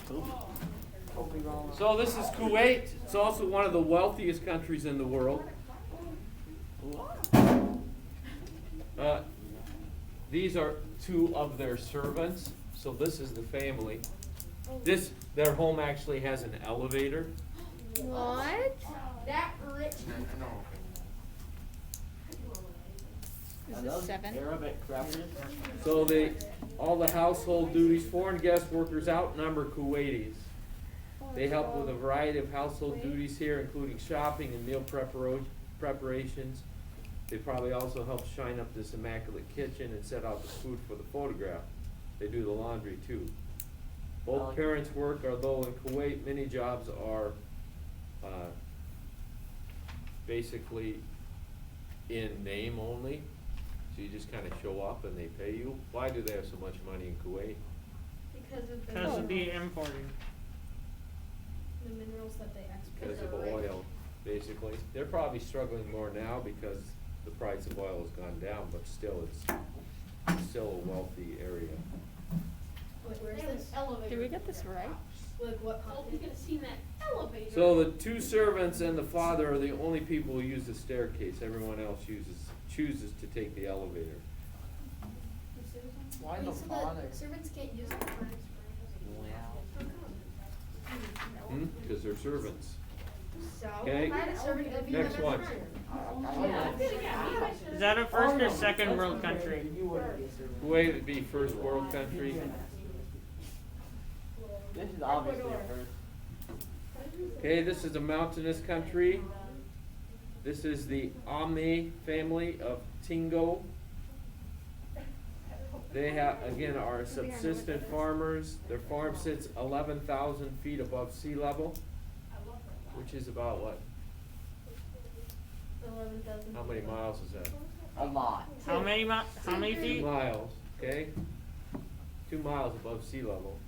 So this is Kuwait. It's also one of the wealthiest countries in the world. These are two of their servants. So this is the family. Their home actually has an elevator. What? That rich. Is this 7? So all the household duties, foreign guest workers outnumber Kuwaitis. They help with a variety of household duties here, including shopping and meal preparations. They probably also help shine up this immaculate kitchen and set out the food for the photograph. They do the laundry too. Both parents work, although in Kuwait many jobs are basically in name only. So you just kind of show up and they pay you. Why do they have so much money in Kuwait? Because of the importing. the minerals that they export. Because of oil, basically. They're probably struggling more now because the price of oil has gone down, but still it's still a wealthy area. Wait, where is this? Elevator. Did we get this right? Like what continent? You could have seen that elevator. So the two servants and the father are the only people who use the staircase. Everyone else chooses to take the elevator. Why the father? Servants can't use it. Because they're servants. So, Okay. if I had a servant, it would be Next my one. best friend. Is that a first or second world country? Kuwait would be first world country. This is obviously a first. Okay, this is a mountainous country. This is the Ame family of Tingo. They are subsistent farmers. Their farm sits 11,000 feet above sea level, which is about what? 11,000. How many miles is that? A lot. How many 2 feet? miles, okay? 2 miles above sea level.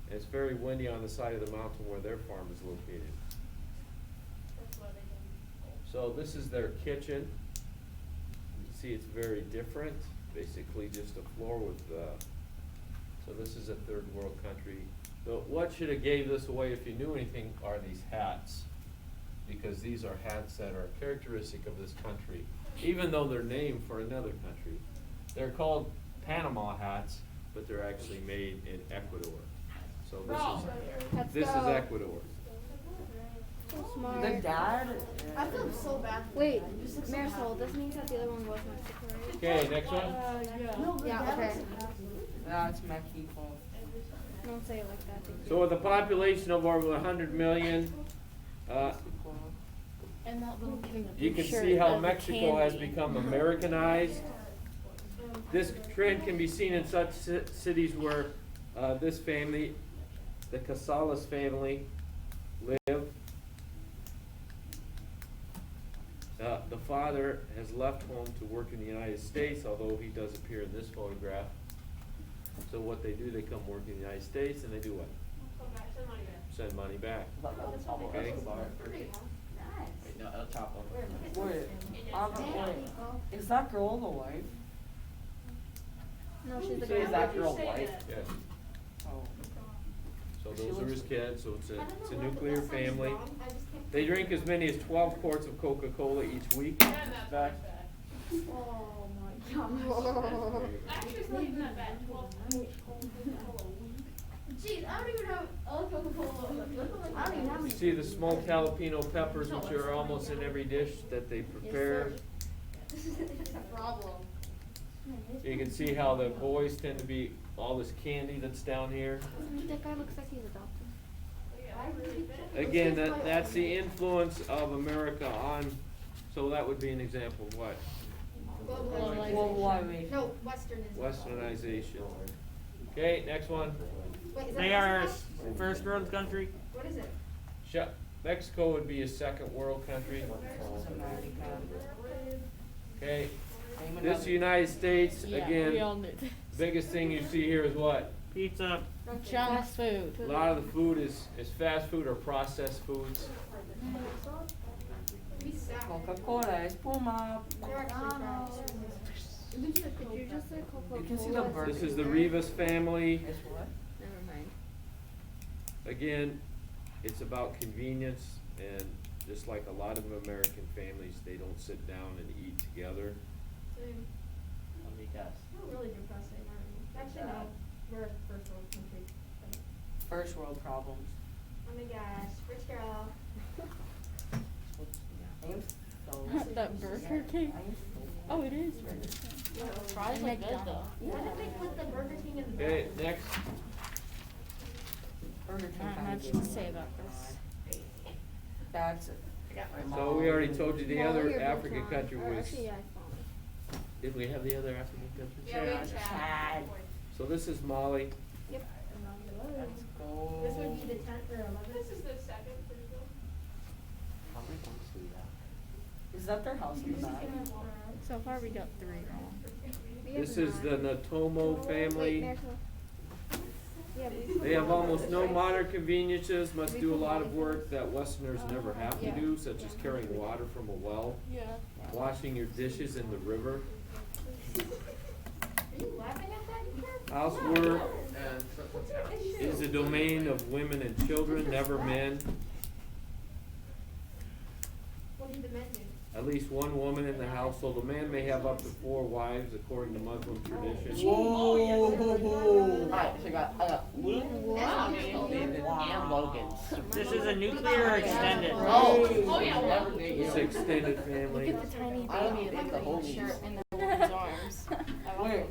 And it's very windy on the side of the mountain where their farm is located. So this is their kitchen. You can see it's very different. Basically just a floor with, so this is a third world country. So what should have gave this away if you knew anything are these hats. Because these are hats that are characteristic of this country, even though they're named for another country. They're called Panama hats, but they're actually made in Ecuador. So this is Ecuador. So smart. The dad. I feel so bad. Wait, Marisol, this means that the other one was Mexico, right? Okay, next one. Yeah, okay. That's Mexico. Don't say it like that. thank you. So with a population of over 100 million, And that little kid. you can Sure, see how the Mexico has candy. become Americanized. This trend can be seen in such cities where this family, the Casales family, live. The father has left home to work in the United States, although he does appear in this photograph. So what they do, they come work in the United States and they do what? Send money back. Okay. Wait, no, El Chapo. Wait, is that girl the wife? No, she's the So is girl. that girl white? Yes. Oh. So those are his kids, so it's a nuclear family. They drink as many as 12 quarts of Coca-Cola each week. Back. Oh my gosh. Actually, it's not even that bad. Jeez, I don't even have Coca-Cola. I don't even have You any. see the smoked jalapeno peppers, which are almost in every dish that they prepare. This is a problem. You can see how the boys tend to be all this candy that's down here. That guy looks like he's adopted. Again, that's the influence of America on, so that would be an example of what? Globalization. No, Westernization. Westernization. Okay, next one. Wait, is that They are Mexico? first world country. What is it? Mexico would be a second world country. Okay, this United States, again, knew. biggest thing you see here is what? Pizza. Fast food. A lot of the food is fast food or processed foods. We sound. Coca-Cola, Espuma. They're actually trash. Did you just say Coca-Cola? You can see the bird. This is the Rivas family. It's what? Never mind. again, it's about convenience, and just like a lot of American families, they don't sit down and eat together. Same. Let me guess. We're really depressing, aren't we? Actually, no, we're a first world country. but- First world problems. Oh my gosh, rich girl. I'm so. That Burger King? Oh, it is Burger King. Fries look good though. Why did they put the Burger King in the Okay, back? next. Burger King Not kinda much gave to me say a about bad this. That's it. So we already told you the Well, other your African Bhutan. country Or was, actually, yeah, I found it. did we have the other African country? Yeah, we had Chad. Chad. So this is Mali. Yep. Let's go. This would be the 10th or 11th. This is the second, pretty good. How many points do we have? Is that their house in the back? So far, we got 3 wrong. We have This is the 9. Natomo Wait, family. Miracle. Yeah, but- They have almost no modern conveniences, must do a lot of work that Westerners never have to Yeah. do, such as carrying water from a well, Yeah. washing your dishes in the river, Are you laughing at that? housework is the domain of women and children, never men. What did the men do? At least one woman in the household. A man may have up to 4 wives according to Muslim tradition. Whoa. Alright, so I got Luke, David, and Logan. This is a nuclear or extended. Oh yeah, never did It's you. an extended family. Look at the tiny I don't baby even in think the whole the shirt means. in the woman's arms. Wait,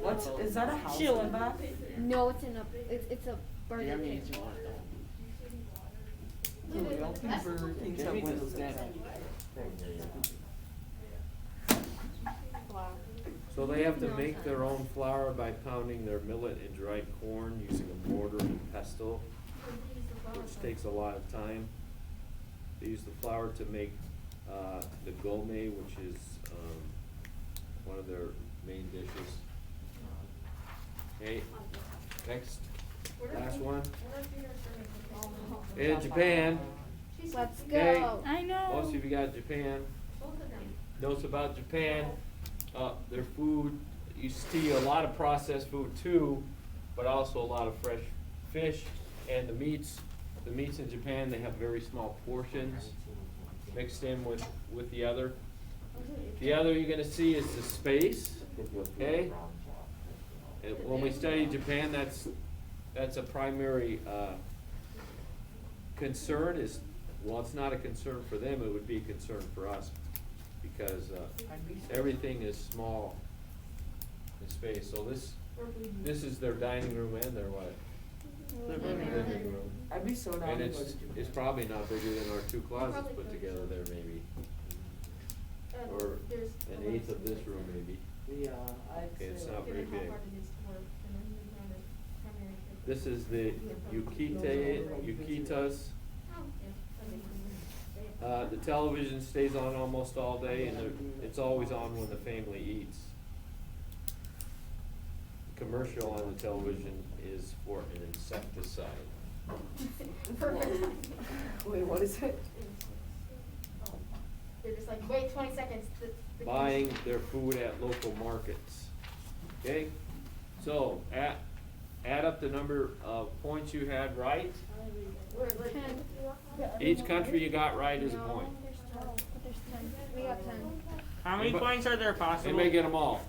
what's, is that a house in the Chilling. back? No, it's in a, it's a Burger Jeremy King. needs to want it Dude, I don't think Burger King's have Jeremy windows does in it. Wow. So they have to make their own flour by pounding their millet and dried corn using a mortar and pestle, which takes a lot of time. They use the flour to make the gome, which is one of their main dishes. Okay, next, last one. In Japan, Let's Okay. go. I know. most of you got Japan. Notes about Japan, their food, you see a lot of processed food too, but also a lot of fresh fish, and the meats in Japan, they have very small portions mixed in with the other. The other you're gonna see is the space, okay? And when we study Japan, that's a primary, concern is, well, it's not a concern for them, it would be a concern for us, because, everything is small in space, so this is their dining room and their what? Living room. I'd be so down And to go to it's Japan. probably not bigger than our 2 closets put together there maybe, or an eighth of this room maybe. Yeah, I'd Okay, it's say. not very big. Given how hard it is to work, and then you have a primary care. This is the Yukitas. Oh, yeah. The television stays on almost all day, and it's always on when the family eats. The commercial on the television is for an insecticide. Perfect. Wait, what is it? They're just like, wait 20 seconds. The Buying their food at local markets. Okay? So, add up the number of points you had right. We're like, 10. Each country you got right is a No, point. There's 12. There's 10. We got 10. How many Anybody- points are there possible? Anybody get them all?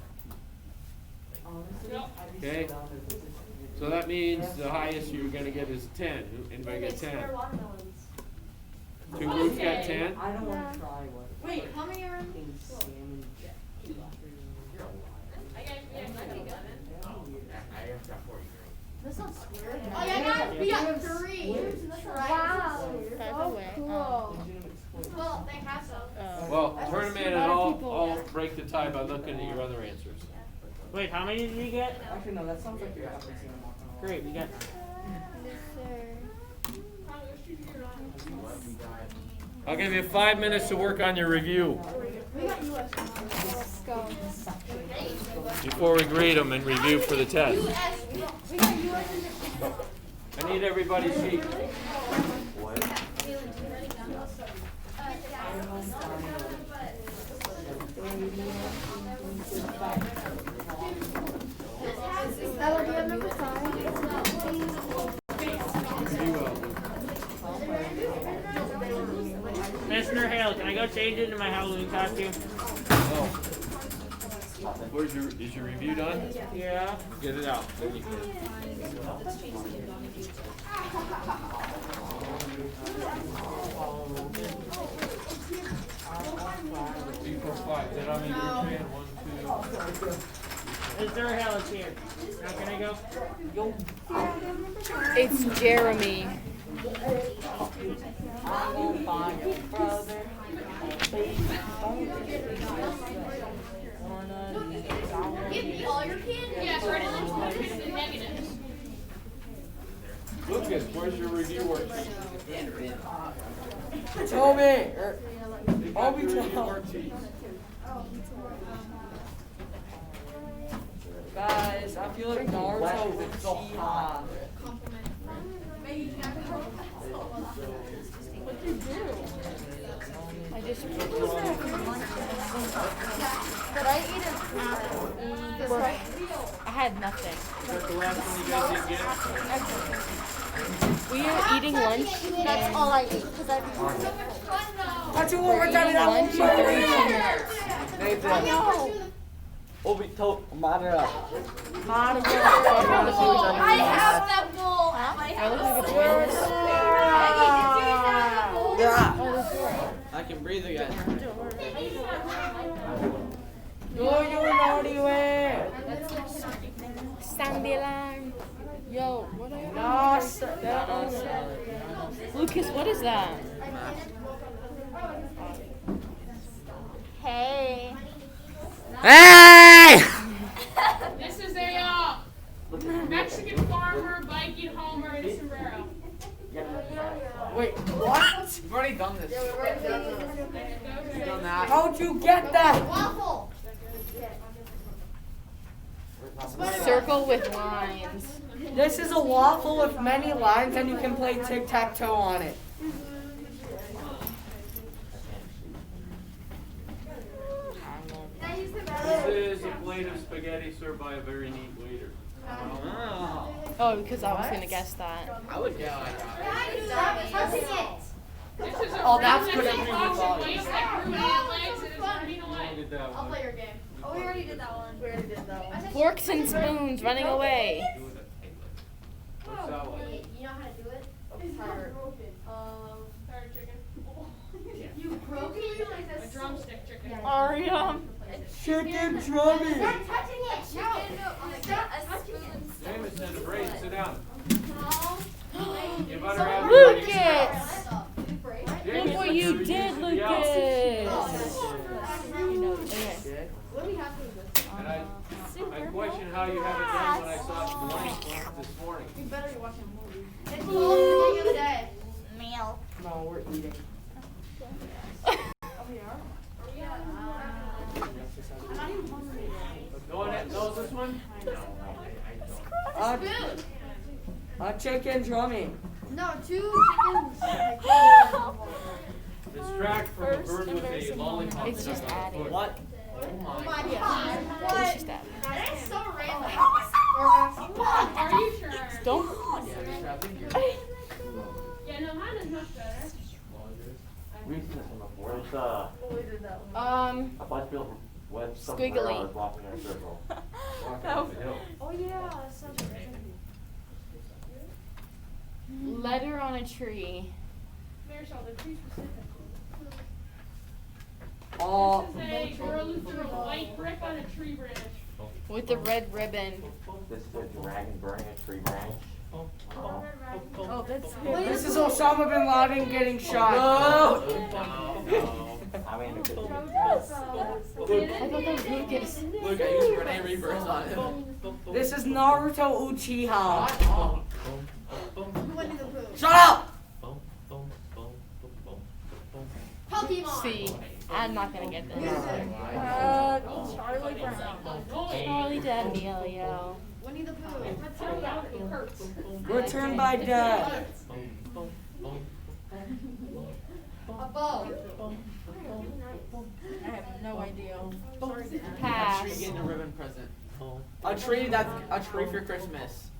Honestly, I'd be Okay. so down to visit Japan. So that means the highest you're gonna get is 10. Anybody get 10? square watermelons. 2 groups got 10? I don't wanna Yeah. try what. Wait, how many are in? Fucking salmon. That's not square. Oh yeah, we got 3. Wow. By the way, Cool. Legitimate squid. Well, they have some. Well, turn them in and lot of I'll people- break the tie by looking at your other answers. Wait, how many did you get? Actually, no, that sounds like you're epic, I'm not gonna lie. Great, we got. Yes, sir. I'll give you 5 minutes to work on your review Let's go. before we grade them and review for the test. We got US in I need everybody's sheet. Ella, do you have number 5? Do you go change into my Halloween costume? Oh. Is your review done? Yeah. Get it out, then you can. 3, 4, 5. Is that on me? You're 1, 2. Is there a hell here? Now can I go? It's Jeremy. I will find your brother. Give me all your candy. Yeah, write it in the negatives. Lucas, where's your review worksheet? Toby! I'll be review told. worksheet. Guys, I feel like Naruto with Uchiha. What'd you do? I just. Could I eat an apple? I had nothing. Is that the last one you guys didn't get? We are eating lunch. That's all I ate, because I Touch you one more time and I won't Lunch in 3 minutes. I know. Obito, Madara. I have that bowl at my I look house. like a penis. Yeah. I can breathe again. Go you naughty way. Sandilan. Yo, what are you No, Lucas, what is that? Hey. Hey! This is a Mexican farmer, Viking Homer, and a sombrero. Wait, what? You've already done this. You've done that. How'd you get that? Waffle. Circle with lines. This is a waffle with many lines and you can play tic-tac-toe on it. This is a plate of spaghetti served by a very neat waiter. Oh. Oh, because I was gonna guess that. I would go. Stop touching it. This is a Oh, that's ring good that's at in box volume. of waste that grew 8 legs and is running Look away. at that I'll one. play your game. Oh, we already did that one. We already did that one. Forks and spoons running away. Do it. What's that one? You know how to do it? Tired chicken. You broke it? A drumstick chicken. Aria. Chicken drummy. Stop touching it. Stop touching it. Jameson and a braid, sit down. No. You better have Lucas! Look Jameson, what you you're did, using the outs. Lucas. You know, okay. And I question how you have it done when I saw it blank this morning. You better be watching movies. It's the beginning of the day. Meal. No, we're eating. No one knows this one? Chicken drummy. No, 2 chickens. Distract from a bird with a lollipop. It's just stuck on its added. foot. What? Oh my god. It's just that. That is so random. Are you sure? Don't. Yeah, no, mine is much better. We've seen this one before. It's a bunch of people with some Squiggly. umbrellas walking in a circle. Walking up the hill. Oh yeah, Letter on a tree. Marisol, they're pretty specific. Oh, This is a girl who threw a white brick on a tree branch. With the red ribbon. This is a dragon burning a tree branch. Oh, that's this is Osama bin Laden getting shot. I mean, it could be. I thought that was Lucas. Look, I used Renee Reverse on him. This is Naruto Uchiha. Winnie the Pooh. Shut up! Pokemon. See, I'm not gonna get this. Charlie Brown. Charlie D'Amelio. Winnie the Pooh. Let's talk about it. Hurts. Returned by Dad. A bow. I have no idea. A tree Pass. getting a ribbon present. A tree for Christmas.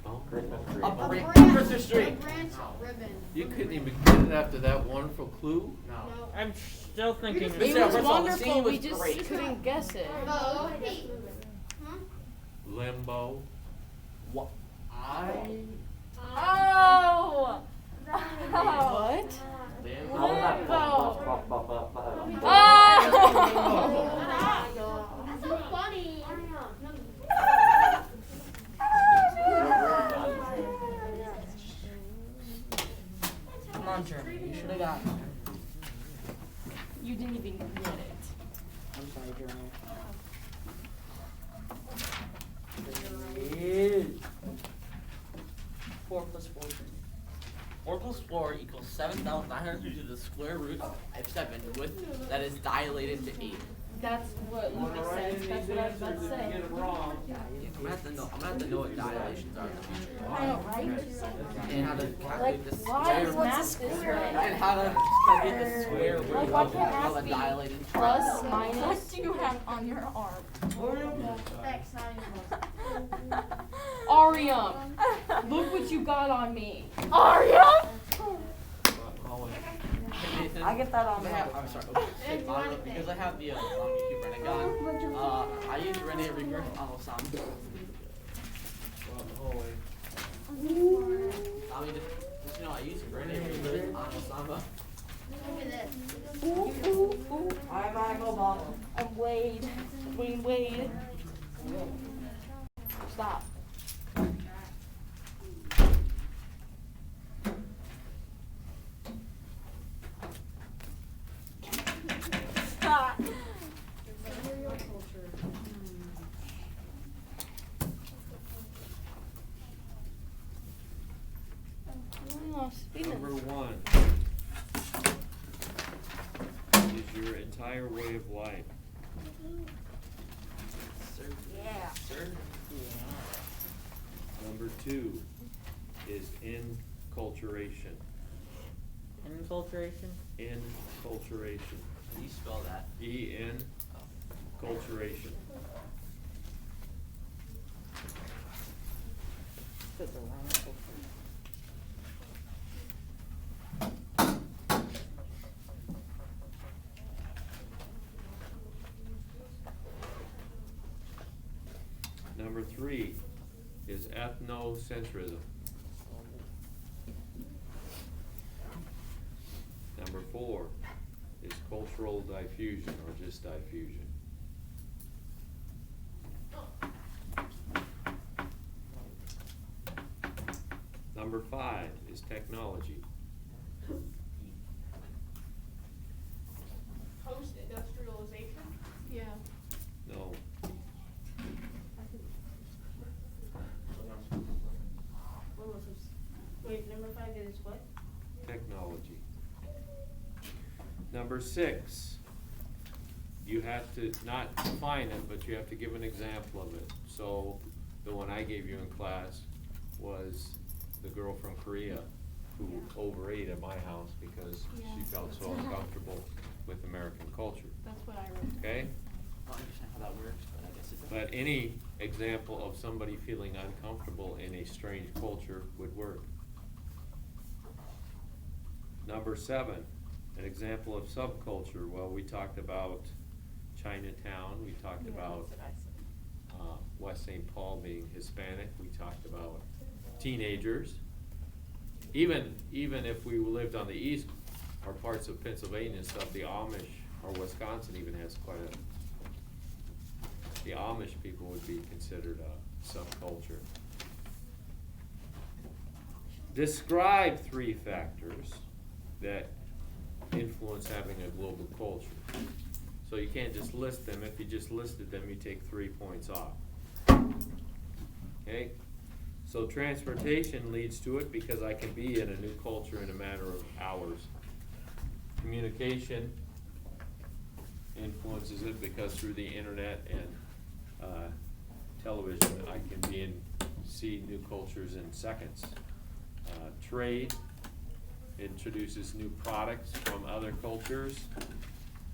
Oh, Christmas tree. A Break branch, Christmas tree. a branch ribbon. you couldn't even get it after that wonderful clue? No. I'm still thinking. just- of It Yeah, was first of all, the wonderful. singing We was just great. couldn't guess it. Oh, Limbo. What? Oh! What? How was that? Oh! That's so funny. Come on, Jeremy. You should have gotten it. You didn't even get it. I'm sorry, Jeremy. Jeremy. 4 plus 4. 4 plus 4 equals 7,900 to the square root of 7 with that is dilated to 8. That's what Lucas said. That's what I was about to say. it wrong. I'm gonna have to know what dilations are in the future. I know, right? And how to Like, calculate the why square is root. math this way? And how to calculate the square root Like, why of can't math a be dilated Plus, triangle. minus. What do you have on your arm? Thanks, not even close. Arium. Look what you got on me. Arium? I get that on I'm sorry. Because I have the on YouTube Renegade. I use Rene Rebirth on Osama. I mean, just I use Rene Rebirth on Osama. Look at this. I'm Obama. I'm Wade. Wade. Stop. Number 1 is your entire way of life. Sir. Yeah. Sir. Number 2 is enculturation. Infiltration. Enculturation. How do you spell that? E-N, culturation. Number 3 is ethnocentrism. Number 4 is cultural diffusion or just diffusion. Number 5 is technology. Post-industrialization? Yeah. No. What was this? Wait, number 5 is what? Technology. Number 6, you have to not define it, but you have to give an example of it. So the one I gave you in class was the girl from Korea who overate at my house because she felt so uncomfortable with American culture. That's what I wrote. Okay? I don't understand how that works, but I guess it does. But any example of somebody feeling uncomfortable in a strange culture would work. Number 7, an example of subculture. Well, we talked about Chinatown. We talked about West St. Paul being Hispanic. We talked about teenagers. Even if we lived on the east or parts of Pennsylvania and stuff, the Amish or Wisconsin even has quite a. The Amish people would be considered a subculture. Describe 3 factors that influence having a global culture. So you can't just list them. If you just listed them, you take 3 points off. Okay? So transportation leads to it because I can be in a new culture in a matter of hours. Communication influences it because through the internet and television, I can see new cultures in seconds. Trade introduces new products from other cultures.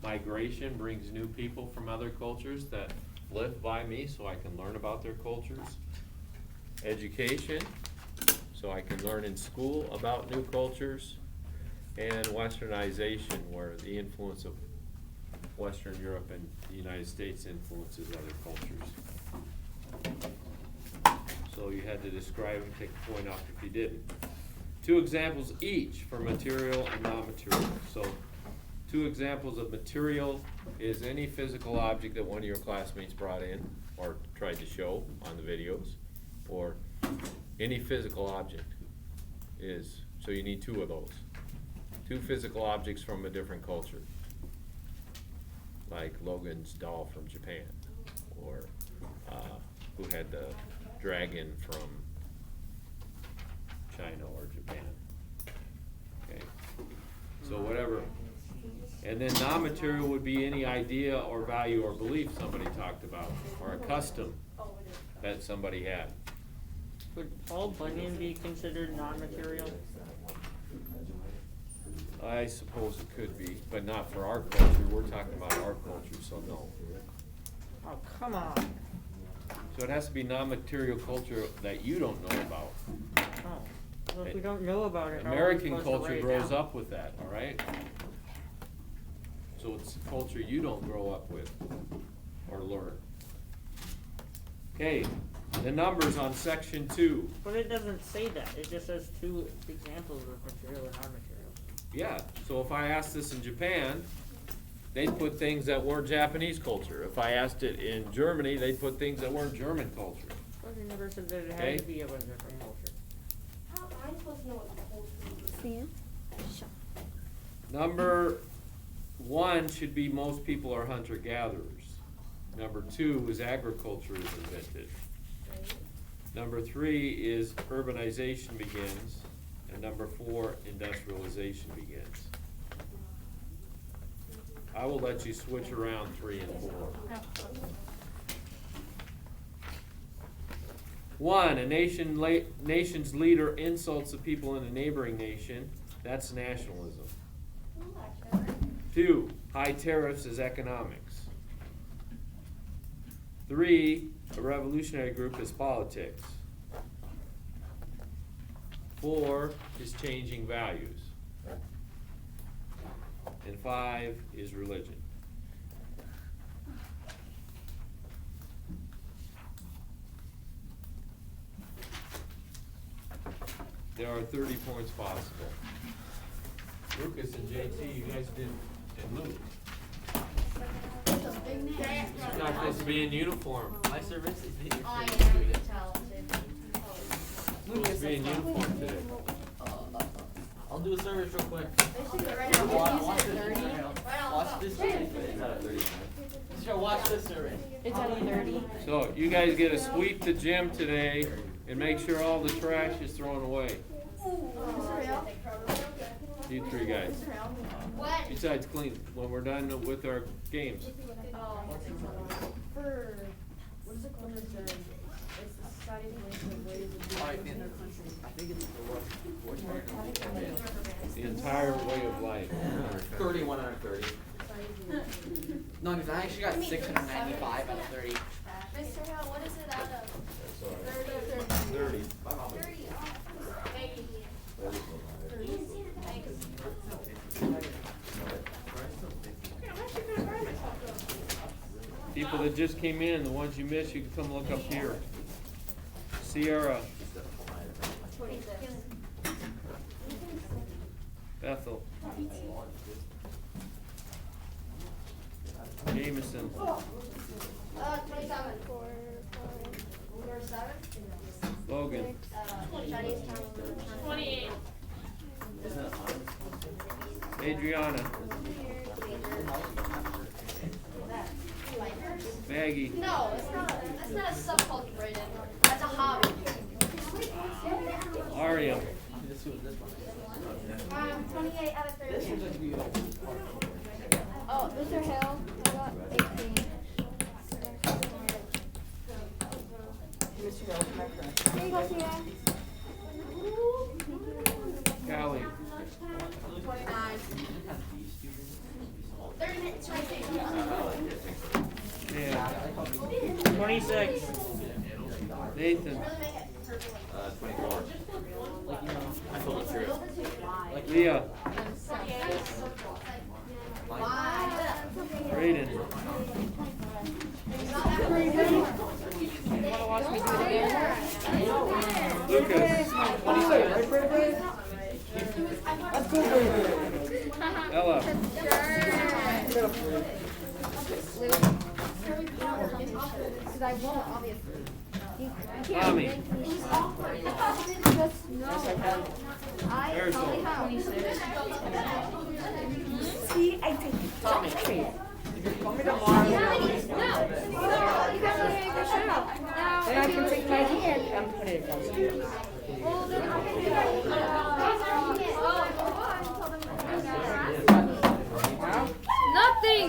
Migration brings new people from other cultures that live by me so I can learn about their cultures. education, so I can learn in school about new cultures, and westernization, where the influence of Western Europe and the United States influences other cultures. So you had to describe and take a point off if you didn't. 2 examples each for material and non-material. So 2 examples of material is any physical object that one of your classmates brought in or tried to show on the videos, or any physical object is, so you need 2 of those. 2 physical objects from a different culture, like Logan's doll from Japan, or who had the dragon from China or Japan. Okay, so whatever. And then non-material would be any idea or value or belief somebody talked about, or a custom that somebody had. Would Paul Bunyan be considered non-material? I suppose it could be, but not for our culture. We're talking about our culture, so no. Oh, come on. So it has to be non-material culture that you don't know about. Oh, well, if we don't know about it, how are we American supposed to culture write it grows down? up with that, all right? So it's a culture you don't grow up with or learn. Okay, the numbers on section 2. But it doesn't say that. It just says 2 examples of material and non-material. Yeah, so if I asked this in Japan, they'd put things that weren't Japanese culture. If I asked it in Germany, they'd put things that weren't German culture. But it never said that it Okay. had to be of a different culture. How am I supposed to know what culture is? Sam? Number 1 should be most people are hunter-gatherers. Number 2 is agriculture is invented. Number 3 is urbanization begins. And number 4, industrialization begins. I will let you switch around 3 and 4. 1, a nation's leader insults the people in a neighboring nation. That's nationalism. 2, high tariffs is economics. 3, a revolutionary group is politics. 4 is changing values. And 5 is religion. There are 30 points possible. Lucas and JT, you guys didn't lose. You're not supposed to be in uniform. My service is the I interview am student. talented. Supposed to be in uniform today. I'll do a service real quick. Right Watch on. this service. Watch this service. It's at 30. So you guys get to sweep the gym today and make sure all the trash is thrown away. You 3 guys. What? Besides clean, when we're done with our games. For, what is it called? It's the Society of Ways of Alright, man. I think it's The entire way of life. 31 out of 30. No, because I actually got 695 out of 30. Mr. Hill, what is it out of? 30. People that just came in, the ones you missed, you can come look up here. Sierra. Bethel. Jameson. 27. 7. Logan. Chinese town. 28. Adriana. Maggie. No, that's not a subculture, Brayden. That's a hobby. Aria. 28 out of 30. This one's going to be Oh, Mr. Hill, I got 18. Here you go, Sierra. Callie. 29. 30 minutes right there. Dan. 26. Nathan. Really make it. 24. Like, you know, I told the truth. like Leah. Brayden. Lucas. Ella. Because I won't, obviously. Tommy. I Marisol. only have. See, I take it. Tommy. If you're coming No, tomorrow, you got me a good shot. then I can take my hand and put it across you. Nothing.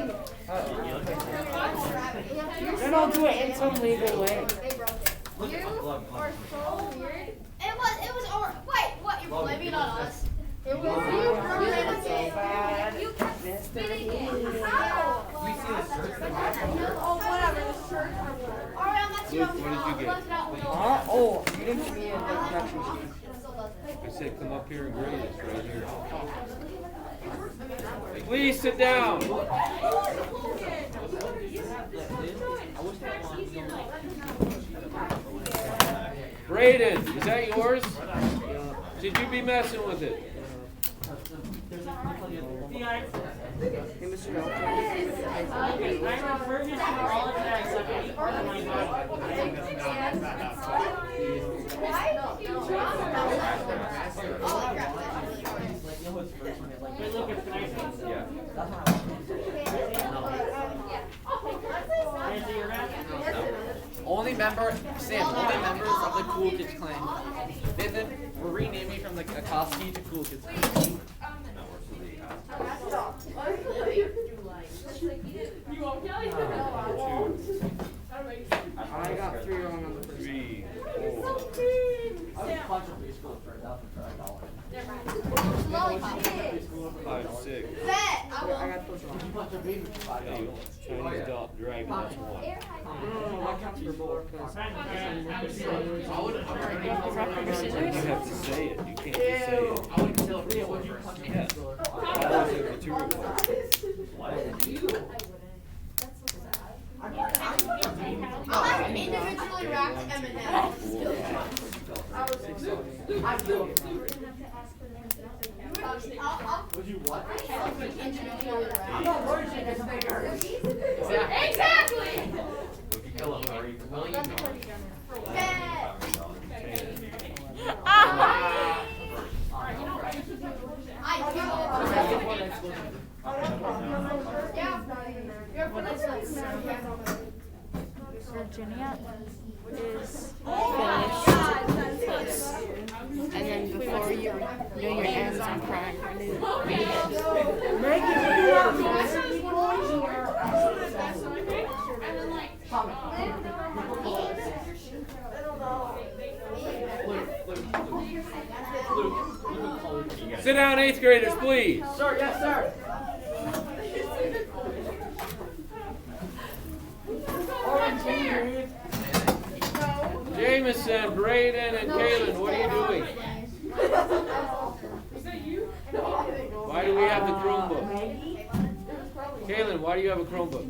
Then I'll do it in some legal way. You are so weird. It was our, wait, what, you're blaming it on us? It was you throwing it. Bad. You kept spinning it. How? Oh, whatever, the shirt. Alright, that's you. Luke, what did you get? Huh? Oh, you didn't give me a correction sheet. I said come up here and grade it right here. Please sit down. Brayden, is that yours? Should you be messing with it? Hey, Mr. Nelson. I refer you to all of that except for my Wait, look, it's nice. Yeah. Nancy, you're right. Only member, Sam, only members of the Cool Kids clan. Then we're renaming from the Akoski to Cool Kids clan. You won't kill you. I got 3 wrong on the first. 3, I 4. was a bunch of preschool for $1,000. 5, 6. I got those wrong. Hey, Chinese dragon, that's 1. No, that counts for 4 because You have to say it. You can't just say it. I would kill Leah. Would you punch me? Yeah. That was a material part. I individually wrapped M&M's. Would you what? I'm not worried you guys make her. Exactly. Kill him, or you will you? Virginia is finished. And then before you know your ends, I'm crying. Sit down, 8th graders, please. Sir, yes, sir. Jameson, Brayden, and Kaylin, what are you doing? Why do we have the Chromebook? Kaylin, why do you have a Chromebook?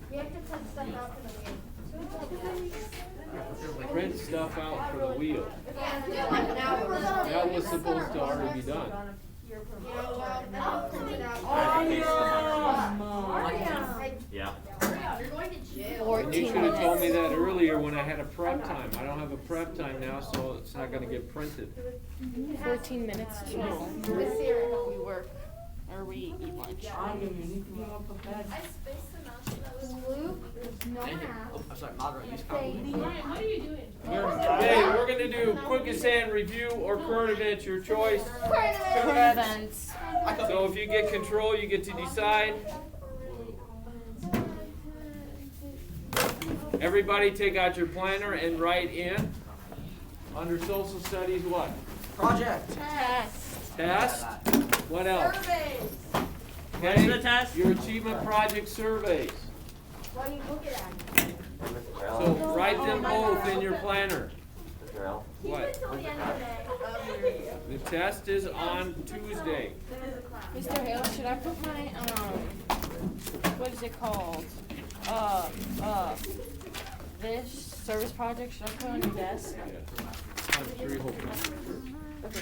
We have to put stuff out for the game. Print stuff out for the wheel. Yeah, do like an hour. That was supposed to already be done. Yeah. You're going to jail. And you should have told me that earlier when I had a prep time. I don't have a prep time now, so it's not gonna get printed. 14 minutes to we work or we eat lunch. Luke, no Thank you. math. Oh, I'm sorry, moderate. Use copy. Ryan, what are you doing? Hey, we're gonna do quickest hand review or current events, your choice. Current events. So if you get control, you get to decide. Everybody take out your planner and write in. Under social studies, what? Project. Test. Test? What else? What's the test? Your achievement project surveys. What are you looking at? So write them both in your planner. Mr. L. What? Till the end of the day. The test is on Tuesday. Mr. Hale, should I put my, what is it called? This service project, should I put it on your desk? On 3 whole pages. Okay.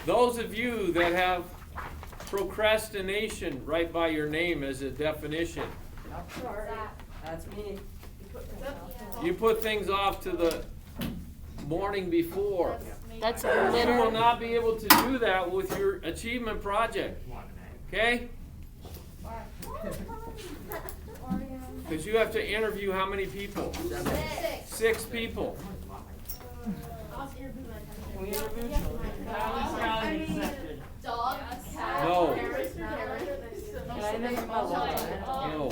Those of you that have procrastination right by your name as a definition. That's me. You put things off to the morning before. That's You will literally, not be able to do that with your achievement project. Okay? Because you have to interview how many people? 6 people. Dog, cat, No. parrot. Can I interview my No.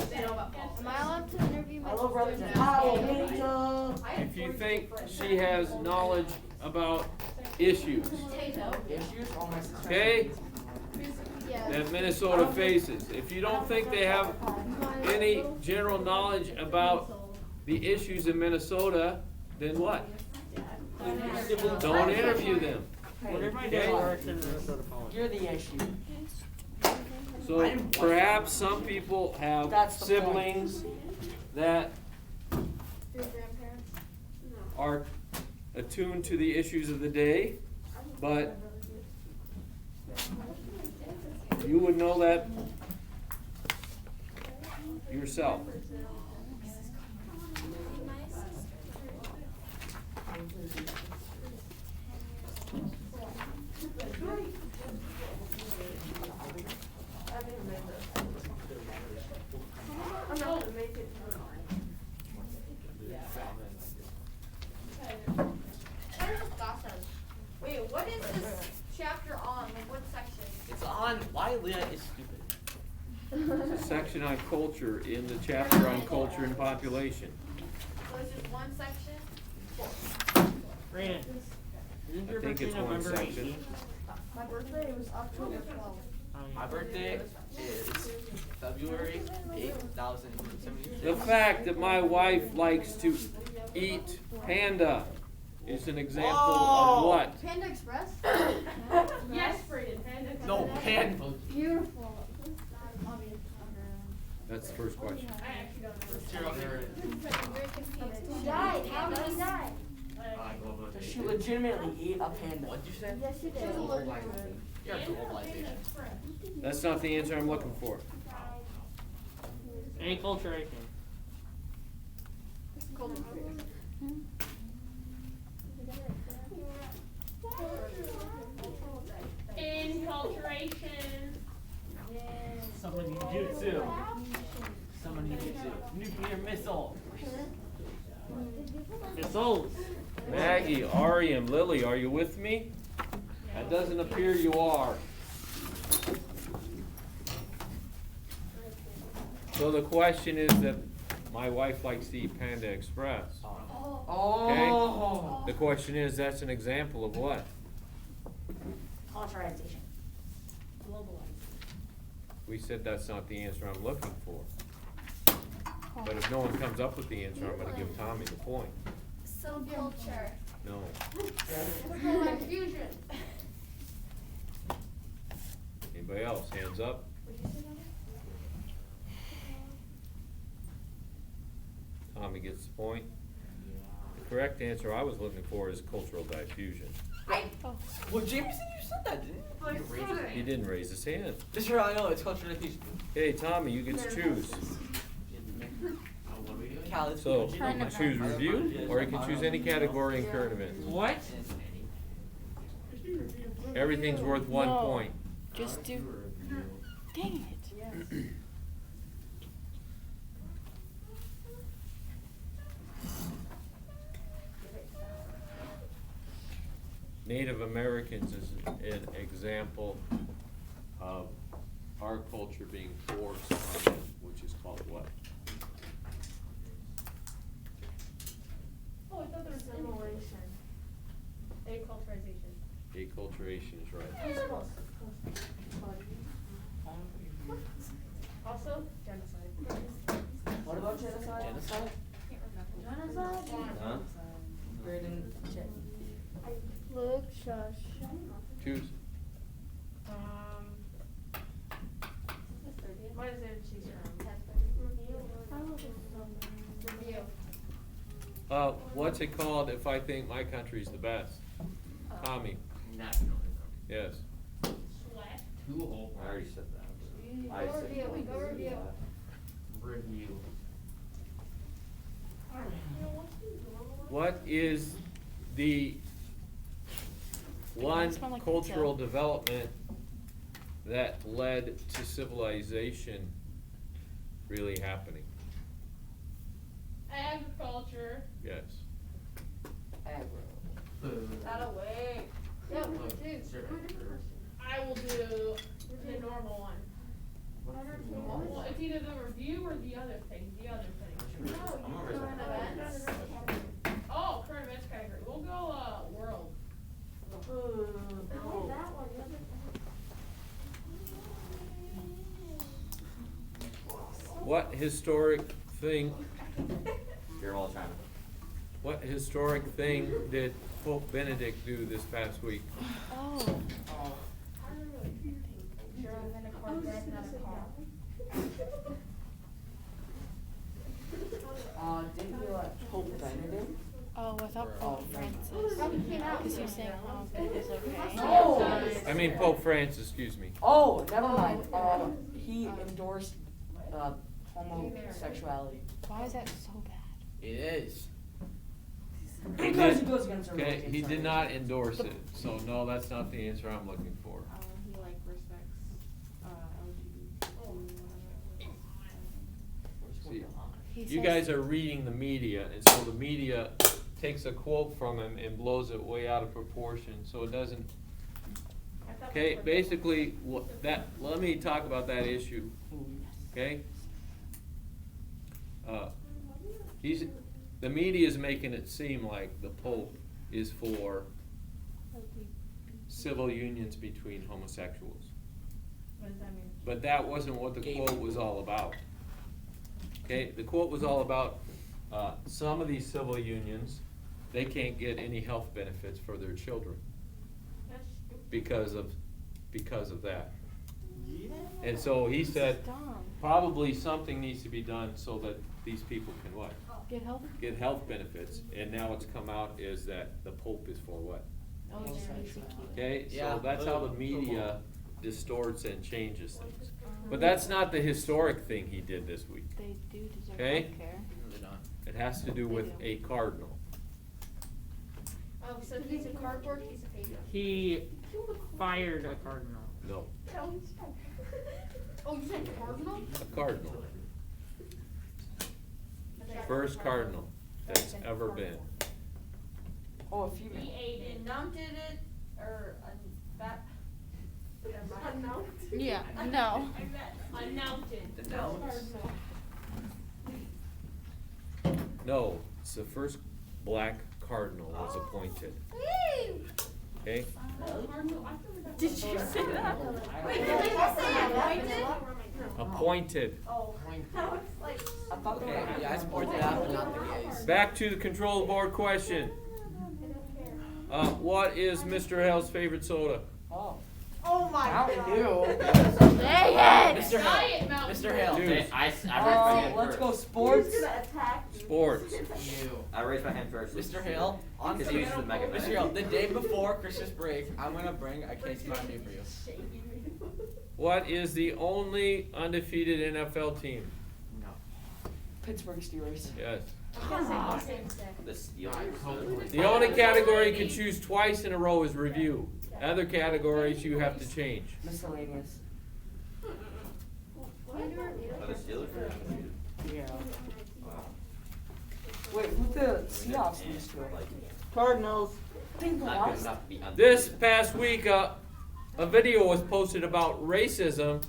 Am I allowed to interview my Hello, brother. sister? Hello, If you think she has knowledge about issues, Issues? Oh, my sister. okay, Yeah. that Minnesota faces, if you don't think they have any general knowledge about the issues in Minnesota, then what? Don't interview them. What if my dad works in Minnesota Police? You're the issue. So perhaps some people have That's the point. siblings that Your grandparents? are attuned to the issues of the day, but you would know that yourself. Wait, what is this chapter on? Like, what section? It's on why Leah is stupid. There's a section on culture in the chapter on culture and population. So it's just one section? Brandon, isn't your I think birthday it's one November section. 18th? My birthday was October 12th. My birthday is February 8,076. The fact that my wife likes to eat panda is an example of what? Panda Express? Yes, Brayden. No, pan. Beautiful. That's the first question. I actually don't know. Who died? How did he die? She legitimately ate a panda. What'd you say? Yes, he did. You're a globalization. That's not the answer I'm looking for. Acculturation. Enculturation. Someone jutsu. Someone jutsu. Nuclear missile. Missiles. Maggie, Ari, and Lily, are you with me? That doesn't appear you are. So the question is that my wife likes to eat Panda Express. Oh. The question is, that's an example of what? Culturization. We said that's not the answer I'm looking for. But if no one comes up with the answer, I'm gonna give Tommy the point. Subculture. No. Fusion. Anybody else? Hands up. Tommy gets the point. The correct answer I was looking for is cultural diffusion. Well, Jameson, you said that, didn't you? He didn't raise his hand. Just sure I know it's cultural diffusion. Hey, Tommy, you get to choose. Cal, it's So, good. you can choose review, or you can choose any category in current events. What? Everything's worth 1 No. point. just do, dang it. Native Americans is an example of our culture being forced on them, which is called what? Acculturation is right. Also, genocide. What about genocide? Genocide? Huh? Braden, check. Look, shush. Choose. What is it? Choose your Review. What's it called if I think my country's the best? Tommy. Nationalism. Yes. Select. Two whole. I already said that. Go review. Go review. Review. What is the one smell like cultural pizza. development that led to civilization really happening? Agriculture. Yes. Out of way. Yeah, Oh, choose. sure. I will do the normal one. Well, it's either the review or the other thing. The other thing. I'm gonna raise my hand. Oh, current events category. We'll go world. What historic thing, You're all trying. what historic thing did Pope Benedict do this past week? Oh. Didn't you like Pope Benedict? Oh, I thought Oh, Pope Francis. Came out. Because you saying, oh, it was okay. Oh! I mean Pope Francis, excuse me. Oh, never mind. He endorsed homosexuality. Why is that so bad? It is. Because it goes against our Okay, religion, he sorry. did not endorse it, so no, that's not the answer I'm looking for. He like respects LGBT. See, He you says- guys are reading the media, and so the media takes a quote from him and blows it way out of proportion, so it doesn't. Okay, basically, let me talk about that issue, okay? The media is making it seem like the Pope is for civil unions between homosexuals. What does that mean? But that wasn't what the quote was all about. Okay, the quote was all about, some of these civil unions, they can't get any health benefits for their children That's stupid. because of that. And so he said, Dumb. probably something needs to be done so that these people can what? Get help? Get health benefits, and now it's come out is that the Pope is for what? LGBTQ. Okay, Yeah. so that's how the media distorts and changes things. But that's not the historic thing he did this week. They do deserve Okay. healthcare. No, they're not. It has to do with a cardinal. Oh, so he's a cardboard piece of paper. He fired a cardinal. No, Oh, you said cardinal? a cardinal. First cardinal that's ever been. Oh, a few He minutes. ate it. Announced it, or that. Yeah, no. Announced it. Denounced. No, it's the first black cardinal was appointed. Okay? Did you say that? Appointed. I thought they Okay, were. yeah, I support that, but not the gays. Back to the control board question. What is Mr. Hell's favorite soda? Oh. Oh my Mountain god. Dew. Dang it! Mr. Diet Hill. Mountain Mr. Dew. Hill. Dude. I raised my hand Let's first. go sports. Sports. You. I raised my hand first. Mr. Hill, on Because he uses the Mega Man. Mr. Hill, the day before Christmas break, I'm gonna bring a case of Mountain Dew for you. What is the only undefeated NFL team? No. Pittsburgh Steelers. Yes. The Steelers. The only category you can choose twice in a row is review. Other categories you have to change. Miscellaneous. Are the Steelers are undefeated? Yeah. Wait, who the Seahawks lose to? Cardinals. They Not good lost. enough to be undefeated. This past week, a video was posted about racism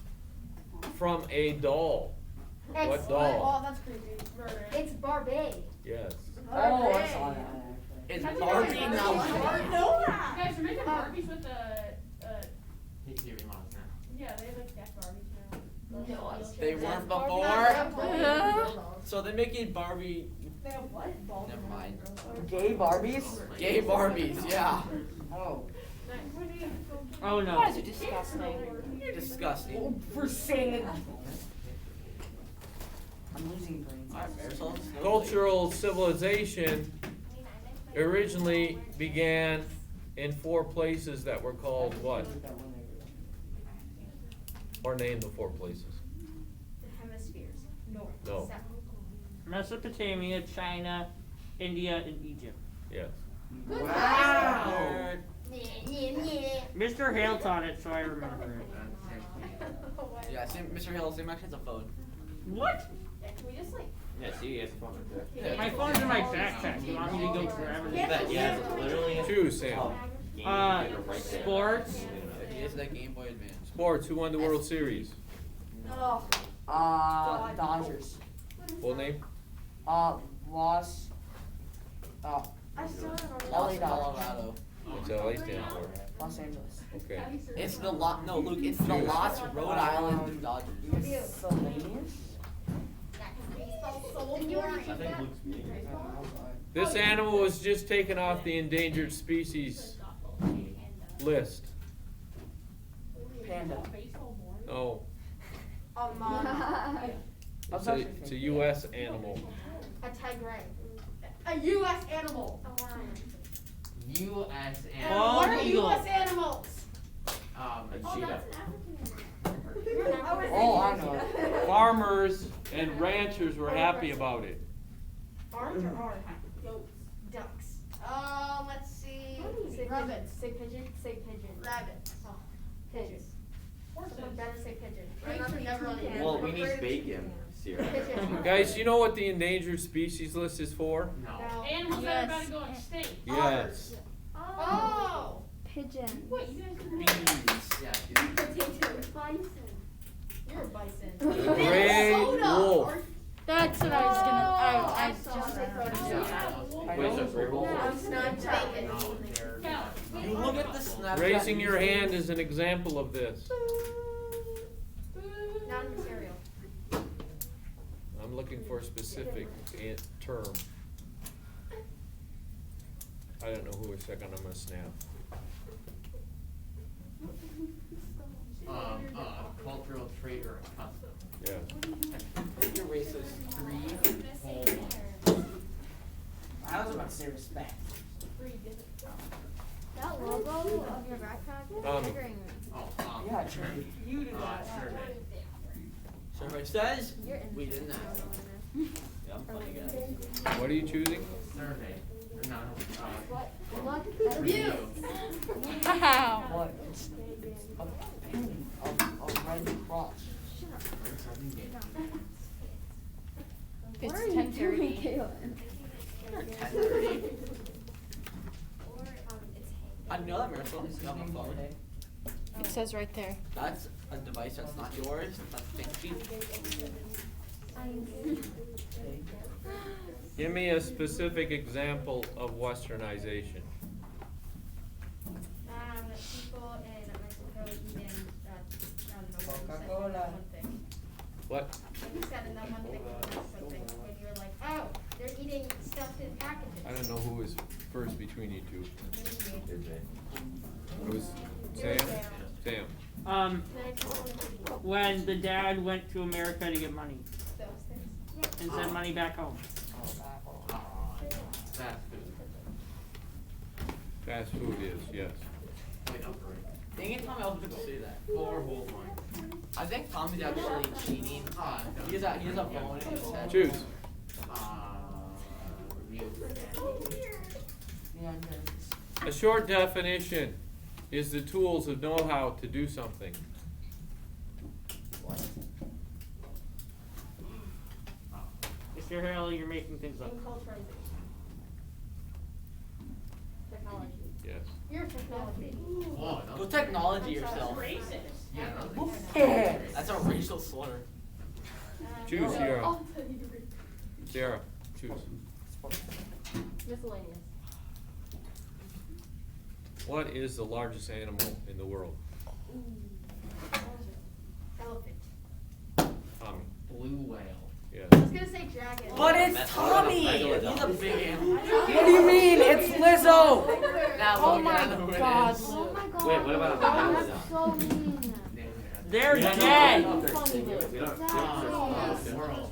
from a doll. What doll? Oh, that's creepy. It's Barbie. Yes. Oh, I saw that. It's Barbie now. guys are making Barbies with Here, we want it now. yeah, they have like deck Barbies now. No, They weren't before. So they're making Barbie. They have what? Never mind. Gay Barbies? Gay Barbies, yeah. Oh. Oh You no. guys are disgusting. You're disgusting. Oh, for saying it. I'm losing brains. Alright, Marisol. Cultural civilization originally began in 4 places that were called what? Or name the 4 places. The hemispheres. North. No. South. Mesopotamia, China, India, and Egypt. Yes. Wow. Mr. Hale taught it, so I remember it. Yeah, Mr. Hill, same actually has a phone. What? Yeah, can we just like? Yeah, see, it's fun right there. My phone's in my backpack. You want me to go forever? That, yeah, it's literally. Choose, Sam. Sports. It's that Game Boy Advance. Sports. Who won the World Series? Oh. Dodgers. Full name? Los. I still don't know. LA Los Dodgers. Colorado. What's LA stand for? Los Angeles. Okay. It's the no, Luke. It's the Los Rhode Island Dodgers. Miscellaneous? I think Luke's meeting. This animal was just taken off the endangered species list. Panda. No, it's a U.S. animal. A tiger. A U.S. animal. U.S. Bald What are eagle. U.S. animals? A cheetah. Oh, I know it. Farmers and ranchers were happy about it. Orange or orange? Goats. Ducks. Let's see. Say rabbits. Say pigeon. Say pigeon. Rabbits. Oh. Pigeons. Someone better say pigeon. Pigs are never on the Well, we need bacon, Sierra. Pigeon. Guys, you know what the endangered species list is for? No. Animals that are about to go extinct. Yes. Oh. Pigeon. Wait, you guys didn't Beans. Yeah, dude. Potato. Bison. You're a bison. Gray wolf. That's what I was gonna. I just. Yeah. Wait, so gray wolf? Bacon. No, they're not. You look at the Snapchat. Raising your hand is an example of this. Non-material. I'm looking for a specific term. I don't know who is second. I'm gonna snap. Cultural trait or custom. Yeah. Erases 3 whole. I was about to say respect. That logo of your backpack is triggering me. Oh, Yeah, sure. You did survey. Survey says You're in. we didn't ask. Yeah, I'm funny guy. What are you choosing? Survey. No. What? Look at you. Wow. What? It's a penny. A red cross. It's What are you 10:30. doing, Caitlin? 10:30. I know that Marisol is on the phone. It says right there. That's a device that's not yours. That's fancy. Give me a specific example of westernization. People in Mexico eating, I don't know, Coca-Cola. one thing. What? You said in that one thing, something, when you were like, oh, they're eating stuff in packages. I don't know who was first between you two. Is it? It was Sam? Sam. When the dad went to America to get money Those things. and send money back home. Fast food. Fast food is, yes. Wait, no, dang it, Tommy, I was going to say that. 4 whole points. I think Tommy's actually cheating. He has a bone in his head. Choose. Yeah, A short definition is the tools of know-how to do something. Mr. Hale, you're making things up. Enculturation. Technology. Yes. You're a technology. Go technology yourself. racist. Yeah, that's a racial slur. Choose, Sierra. Sierra, choose. Miscellaneous. What is the largest animal in the world? Elephant. Tommy. Blue whale. Yes. I was gonna say dragon. But it's That's Tommy! regular He's a dog. big animal. What do you mean? It's Lizzo! Now Oh look, my I know who it God. is. Oh my god. Wait, what about Oh, a that's so mean. They're We don't know dead. if they're singing. We don't. Exactly. World.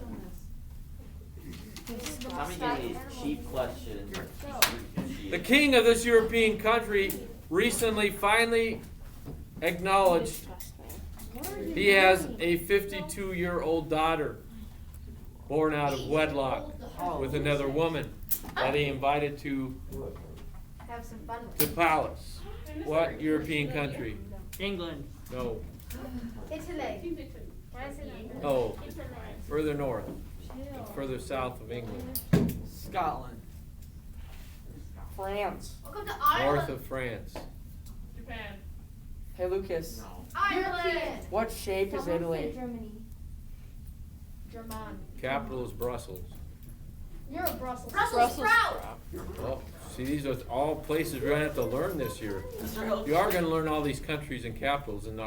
Tommy gave me cheap questions. The king of this European country recently finally acknowledged he has a 52-year-old daughter born out of wedlock with another woman that he invited to Have some fun with the it. palace. What European country? England. No. Italy. Why is it England? Oh, further north. It's further south of England. Scotland. France. Welcome to North Ireland. of France. Japan. Hey Lucas. Ireland. What shape is Italy? Germany. German. Capital is Brussels. You're a Brussels. Brussels sprout. Well, see, these are all places we're gonna have to learn this year. Mr. Hill. You are gonna learn all these countries and capitals, and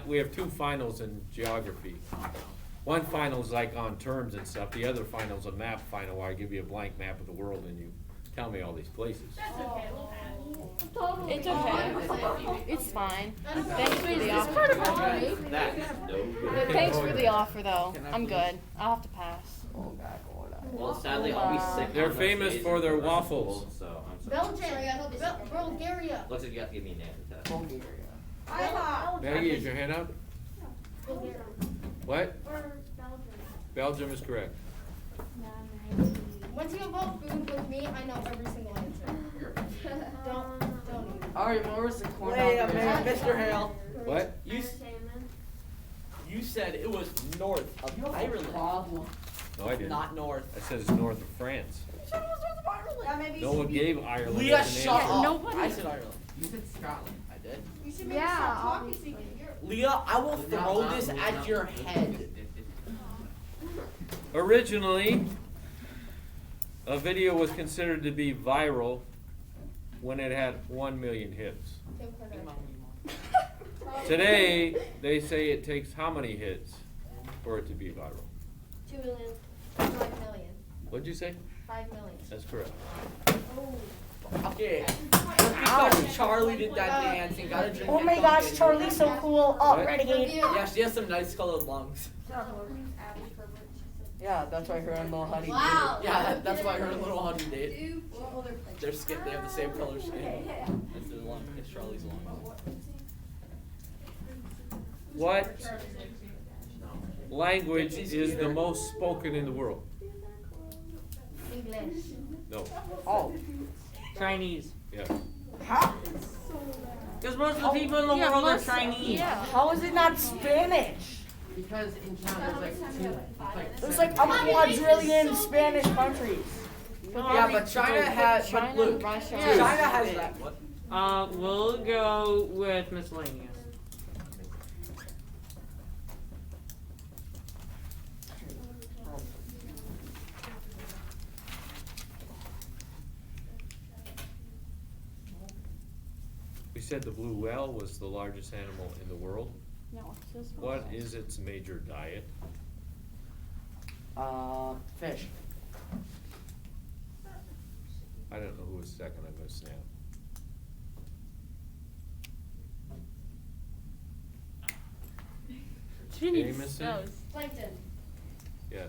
we have 2 finals in geography. One final's like on terms and stuff, the other final's a map final, where I give you a blank map of the world and you tell me all these places. That's okay, we'll pass. Totally. It's okay. It's fine. Thanks for the offer. That's no good. Thanks for the offer, though. I'm good. I'll have to pass. Well, sadly, I'll be sick. They're on those famous days for in their the rest of waffles. school, So I'm sorry. Belgium. Bulgaria. Looks like you have to give me a name test. Maggie, is your hand up? Bulgaria. What? Or Belgium. Belgium is correct. Once you involve food with me, I know every single answer. Don't even. Alright, what was the corn? Wait a minute, Mr. Hale. What? You said it was north of Ireland. No, I didn't. Not north. I said it's north of France. No one gave Ireland Leah, as an shut answer. up. Nobody- I said Ireland. You said Scotland. I did. You should maybe stop talking so you can hear. Leah, I will throw this at your head. Originally, a video was considered to be viral when it had 1 million hits. Today, they say it takes how many hits for it to be viral? 2 million. 5 million. What'd you say? 5 million. That's correct. Okay. Because Charlie did that dance and got a drink. Oh my gosh, Charlie's so cool. Oh, What? renegade. Yeah, she has some nice colored lungs. Yeah, that's why her and little honey Wow. did. Yeah, that's why her and little honey did. Their skin, they have the same color skin. It's their lung. It's Charlie's lung. What language is the most spoken in the world? English. No. Oh. Chinese. Yeah. Because most of the people in the world are Chinese. Yeah. How is it not Spanish? Because in China there's There's like a quadrillion Spanish countries. Yeah, but China has. But China, look, Russia. China has that. What? We'll go with miscellaneous. We said the blue whale was the largest animal in the world. No, it's this What one. is its major diet? Fish. I don't know who was second. I'm gonna snap. Jameson? Plankton. Yes.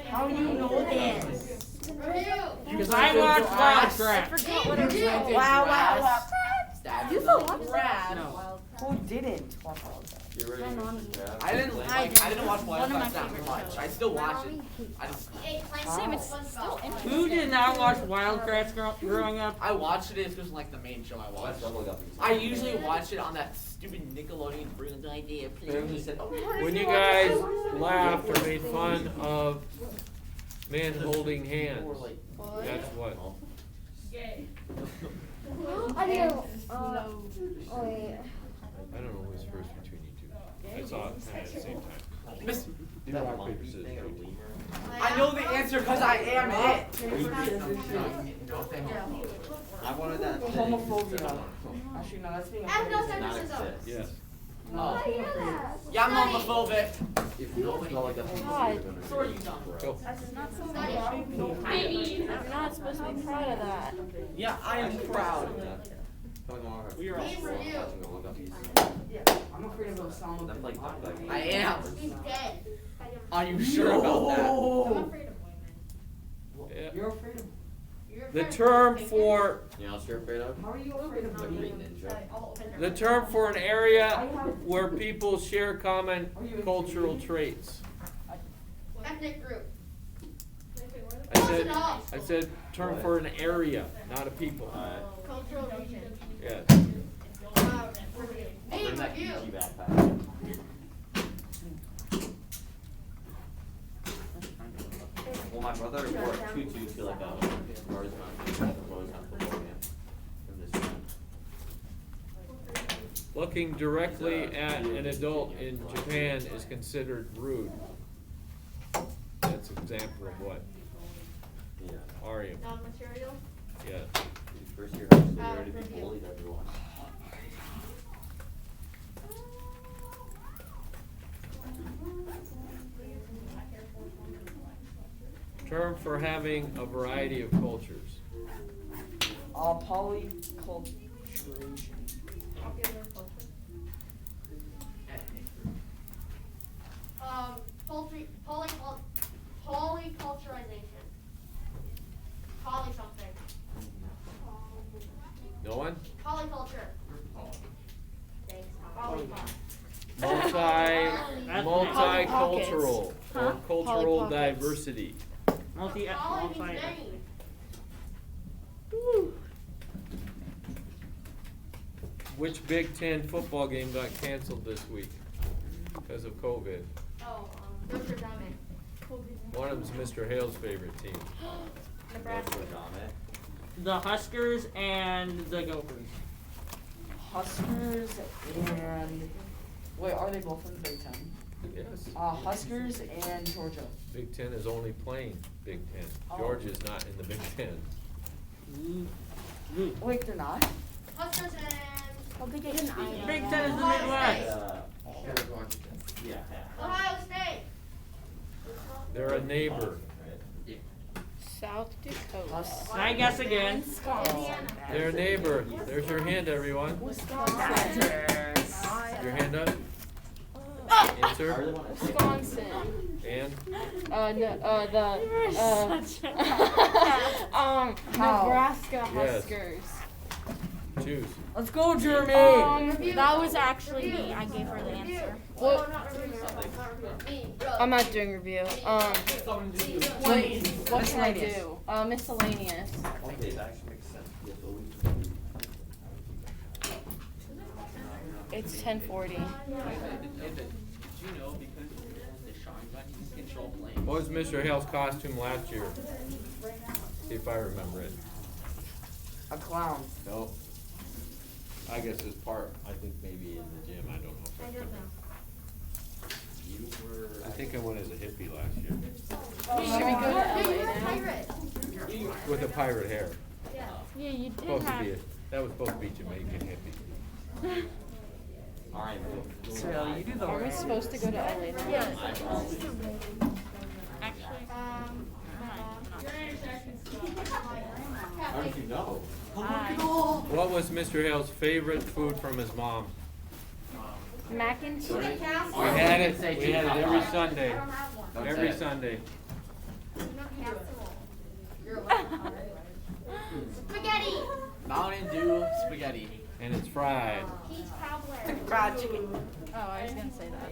How do you know this? Because I watched Wild Crap. Forget what it is. Wow, wow, wow. You No. Who didn't watch all that? Get ready. I didn't like. I didn't watch One of my Wild Crap that favorite much. shows. I still watch it. I just. Same, it's still interesting. Who did not watch Wild Kratts growing up? I watched it. It was like the main show I watched. I usually watch it on that stupid Nickelodeon Brilliant Idea. Please. When you guys laughed or made fun of men holding hands, that's what? Gay. I know. Oh wait. I don't know who's first between you two. I saw it kind of at the same time. Miss. Do rock, paper, scissors. I know the answer because I am it. I wanted that. Homophobia. Actually, no, that's being Ethnocentrism. Yes. Oh, yeah. Yeah, I'm homophobic. If no one like that's Go. You're not supposed to be proud of that. Yeah, I am proud. We are all Name review. I'm afraid of Osama bin Laden. I am. He's dead. Are you sure about that? I'm afraid of white men. Yeah. You're afraid of. You're The afraid of term bacon? for You know what you're afraid of? How are you afraid of Like Laden? Green Ninja. the term for an area where people share common cultural traits. Ethnic group. I said term for an area, not a people. Cultural region. Yes. Review. Bring Name that review. PG backpack. Well, my brother wore a tutu to like a Rose football game from this room. Looking directly at an adult in Japan is considered rude. That's an example of what? Yeah. Are you? Non-material. Yes. First year high school, you already Review. bullied everyone. Term for having a variety of cultures. Polyculturation. Polyculturization. Poly something. No one? Polyculture. Thanks. Multicultural Huh? or cultural Polly pockets. diversity. Multi. Poly means many. Which Big Ten football game got canceled this week because of COVID? Oh, Notre Dame. One of them's Mr. Hale's favorite team. Nebraska. The Huskers and the Gophers. Huskers and. Wait, are they both in the Big Ten? Yes. Huskers and Georgia. Big Ten is only playing Big Ten. Oh. Georgia's not in the Big Ten. Wait, they're not? Huskers and. Hope they get an eye. Big Ten is the Ohio Midwest. Yeah. Ohio State. They're a neighbor. South Dakota. I guess again. Indiana. They're a neighbor. There's your hand, everyone. Your hand up. Answer. Wisconsin. And Nebraska Yes. Huskers. choose. Let's go, Jeremy! That was actually me. I gave her the answer. Well, not review. Me. I'm not doing review. What can I Miscellaneous. do? Miscellaneous. Okay, that actually makes sense. It's 10:40. Did you know because the Sean got to control plane? What was Mr. Hale's costume last year? See if I remember it. A clown. No. I guess it's part, I think maybe in the gym, I don't know. I don't know. You were. I think I went as a hippie last year. Should we go to Hey, you're a LA now? pirate. With a pirate hair. Yeah. Yeah, you did Supposed to have. be that was supposed to be Jamaican hippie. Alright, So, you do the Are we right. supposed to go to LA now? Yes. Actually, how did you know? What was Mr. Hale's favorite food from his mom? mac and cheese. We had it every Sunday. I don't have one. Every Sunday. You don't have some. You're allowed. Spaghetti. Mountain Dew spaghetti. And it's fried. Peach cobbler. Fried chicken. Oh, I was gonna say that.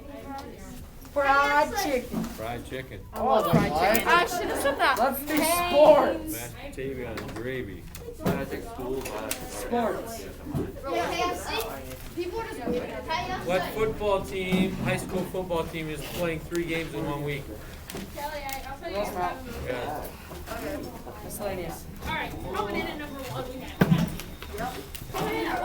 Fried chicken. Fried chicken. I love fried what? chicken. I should have said that. Let's do sports. Mashed potato and gravy. Magic schools, Sports. Bro, KFC. People are just giving it. KFC. What football team, high school football team is playing 3 games in 1 week? Kelly, I'll tell you What's about that? Yeah. Miscellaneous. Alright, coming in at number 1 we have. Coming in at